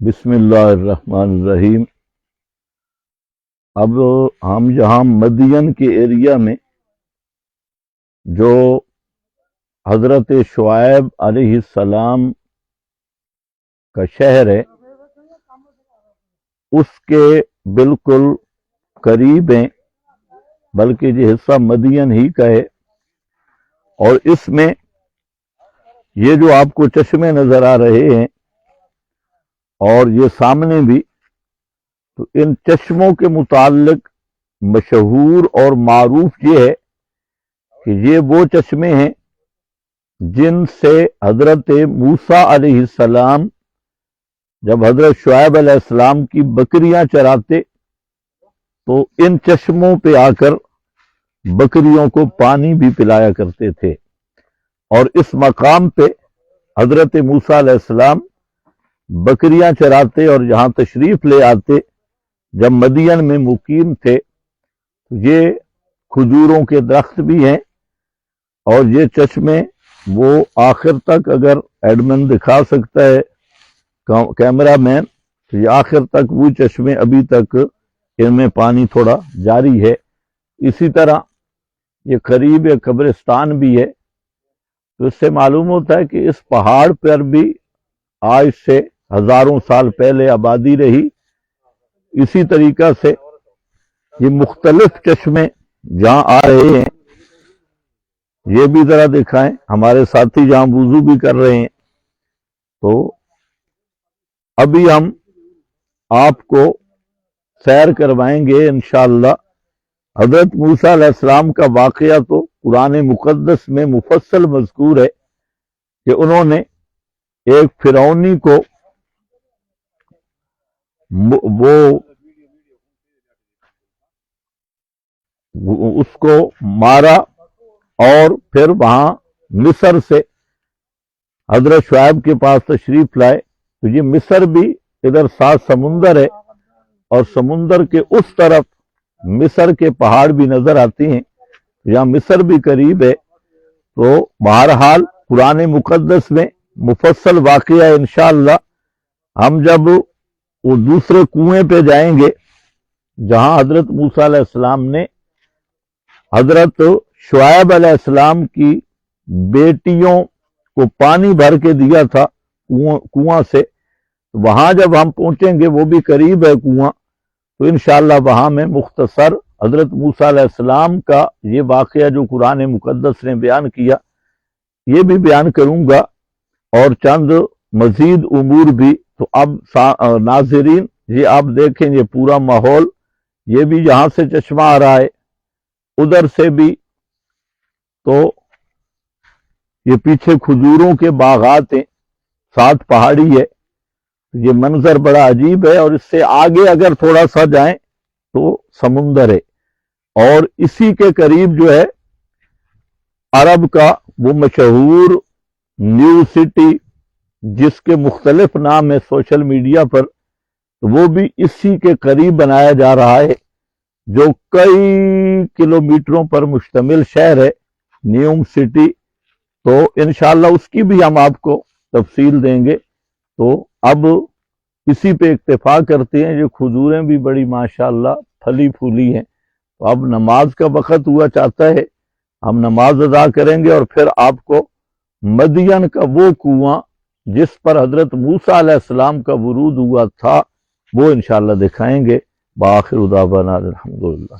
بسم اللہ الرحمن الرحیم۔ اب ہم یہاں مدین کے ایریا میں جو حضرت شعیب علیہ السلام کا شہر ہے اس کے بالکل قریب ہیں، بلکہ یہ حصہ مدین ہی کا ہے۔ اور اس میں یہ جو آپ کو چشمے نظر آ رہے ہیں اور یہ سامنے بھی، تو ان چشموں کے متعلق مشہور اور معروف یہ ہے کہ یہ وہ چشمے ہیں جن سے حضرت موسیٰ علیہ السلام جب حضرت شعیب علیہ السلام کی بکریاں چراتے تو ان چشموں پہ آ کر بکریوں کو پانی بھی پلایا کرتے تھے۔ اور اس مقام پہ حضرت موسیٰ علیہ السلام بکریاں چراتے اور یہاں تشریف لے آتے جب مدین میں مقیم تھے۔ یہ کھجوروں کے درخت بھی ہیں اور یہ چشمے وہ آخر تک، اگر ایڈمن دکھا سکتا ہے کیمرہ مین، تو یہ آخر تک وہ چشمے ابھی تک ان میں پانی تھوڑا جاری ہے۔ اسی طرح یہ قریب قبرستان بھی ہے، تو اس سے معلوم ہوتا ہے کہ اس پہاڑ پر بھی آج سے ہزاروں سال پہلے آبادی رہی۔ اسی طریقہ سے یہ مختلف چشمے جہاں آ رہے ہیں، یہ بھی ذرا دکھائیں، ہمارے ساتھی جہاں وضو بھی کر رہے ہیں۔ تو ابھی ہم آپ کو سیر کروائیں گے انشاءاللہ۔ حضرت موسیٰ علیہ السلام کا واقعہ تو قرآن مقدس میں مفصل مذکور ہے کہ انہوں نے ایک فرعونی کو اس کو مارا، اور پھر وہاں مصر سے حضرت شعیب کے پاس تشریف لائے۔ تو یہ مصر بھی ادھر سات سمندر ہے، اور سمندر کے اس طرف مصر کے پہاڑ بھی نظر آتی ہیں، یہاں مصر بھی قریب ہے۔ تو بہرحال قرآن مقدس میں مفصل واقعہ ہے۔ انشاءاللہ ہم جب وہ دوسرے کنویں پہ جائیں گے جہاں حضرت موسیٰ علیہ السلام نے حضرت شعیب علیہ السلام کی بیٹیوں کو پانی بھر کے دیا تھا کنواں سے، وہاں جب ہم پہنچیں گے، وہ بھی قریب ہے کنواں، تو انشاءاللہ وہاں میں مختصر حضرت موسیٰ علیہ السلام کا یہ واقعہ جو قرآن مقدس نے بیان کیا، یہ بھی بیان کروں گا، اور چند مزید امور بھی۔ تو اب ناظرین یہ آپ دیکھیں، یہ پورا ماحول، یہ بھی یہاں سے چشمہ آ رہا ہے، ادھر سے بھی، تو یہ پیچھے کھجوروں کے باغات ہیں، ساتھ پہاڑی ہے۔ یہ منظر بڑا عجیب ہے، اور اس سے آگے اگر تھوڑا سا جائیں تو سمندر ہے، اور اسی کے قریب جو ہے عرب کا وہ مشہور نیو سٹی، جس کے مختلف نام ہے سوشل میڈیا پر، وہ بھی اسی کے قریب بنایا جا رہا ہے، جو کئی کلومیٹروں پر مشتمل شہر ہے نیوم سٹی۔ تو انشاءاللہ اس کی بھی ہم آپ کو تفصیل دیں گے۔ تو اب اسی پہ اکتفا کرتے ہیں۔ یہ کھجوریں بھی بڑی ماشاءاللہ پھلی پھولی ہیں۔ تو اب نماز کا وقت ہوا چاہتا ہے، ہم نماز ادا کریں گے، اور پھر آپ کو مدین کا وہ کنواں جس پر حضرت موسیٰ علیہ السلام کا ورود ہوا تھا وہ انشاءاللہ دکھائیں گے۔ بآخر دعوانا الحمدللہ۔